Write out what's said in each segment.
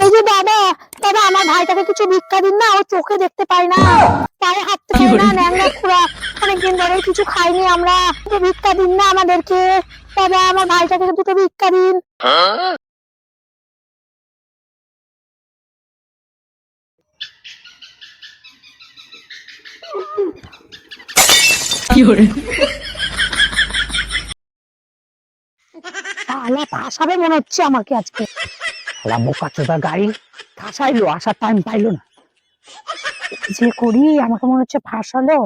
এই যে দাদা, দাদা আমার ভাইটাকে কিছু ভিক্ষা দিন না, ও চোখে দেখতে পাই না, পায়ে হাঁটতে পারে না, ন্যাংরা খুঁড়া, অনেকদিন ধরে কিছু খাইনি আমরা, একটু ভিক্ষা দিন না আমাদেরকে। দাদা আমার ভাইটাকে দুটো ভিক্ষা দিন। শালা ফাঁসাবে মনে হচ্ছে আমাকে আজকে। শালা বোকাচোদা গাড়ি ফাঁসাইলো, আসার টাইম পাইলো না। যে করি আমাকে মনে হচ্ছে ফাঁসালো,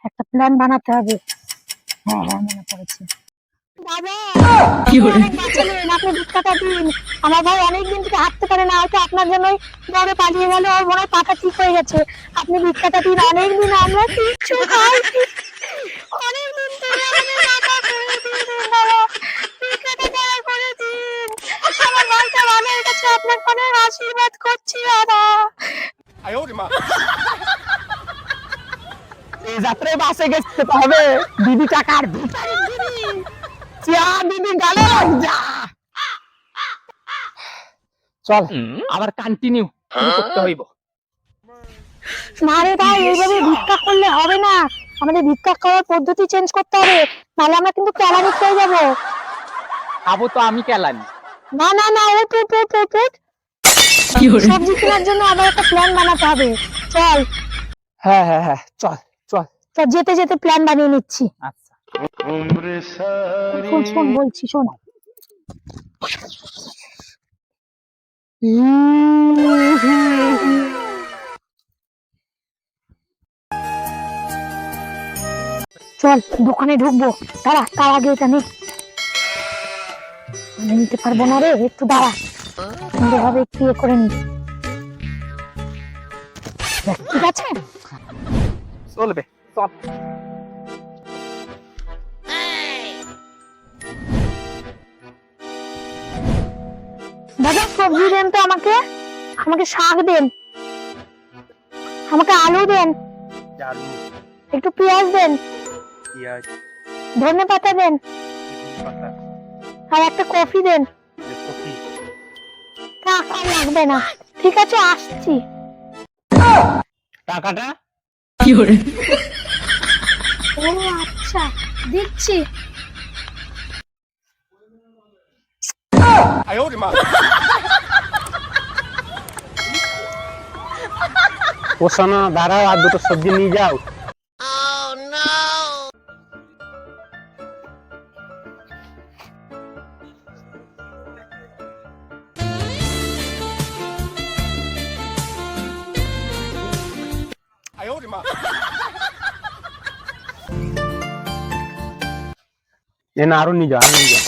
একটা প্ল্যান বানাতে হবে। হ্যাঁ হ্যাঁ মনে পড়েছে। দাদা অনেক বাঁচালেন, আপনি ভিক্ষাটা দিন। আমার ভাই অনেকদিন থেকে হাঁটতে পারে না, হয়তো আপনার জন্যই দৌড়ে পালিয়ে গেল, ওর মনে হয় পাটা ঠিক হয়ে গেছে। আপনি ভিক্ষাটা দিন, অনেকদিন আমরা কিচ্ছু খাইনি, অনেকদিন ধরে আমাদের মাথা করে দিন বাবা, ভিক্ষাটা দয়া করে দিন। আমার ভাইটা ভালো হয়ে গেছে, আপনার অনেক আশীর্বাদ করছি দাদা। এই যাত্রায় বাসে গেছে হবে, দিদি টাকার ভিখারি দিদি, যা দিদি গালে যা। চল আবার কন্টিনিউ করতে হইব। না রে ভাই, এইভাবে ভিক্ষা করলে হবে না, আমাদের ভিক্ষা করার পদ্ধতি চেঞ্জ করতে হবে, নাহলে আমরা কিন্তু কেলানি হয়ে যাবো। খাবো তো আমি কেলানি। না না না, সবজি কেনার জন্য আবার একটা প্ল্যান বানাতে হবে। চল। হ্যাঁ হ্যাঁ হ্যাঁ চল চল। তো যেতে যেতে প্ল্যান বানিয়ে নিচ্ছি। আচ্ছা শোন শোন বলছি, শোন। চল দোকানে ঢুকবো, দাঁড়া তার আগে এটা নিতে পারবো না রে, একটু দাঁড়া, সুন্দরভাবে একটু ইয়ে করে নি। ঠিক আছে চলবে চল। দাদা সবজি দেন তো আমাকে, আমাকে শাক দেন, আমাকে আলু দেন, একটু পেঁয়াজ দেন, ধনে পাতা দেন, আর একটা কফি দেন। টাকা লাগবে না, ঠিক আছে আসছি। টাকাটা ও আচ্ছা দিচ্ছি। ওসানা দাঁড়াও, আর দুটো সবজি নিয়ে যাও। না আরো নিয়ে যাও, আরো নিয়ে যাও।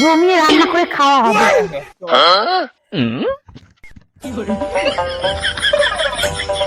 জমিয়ে রান্না করে খাওয়া হবে।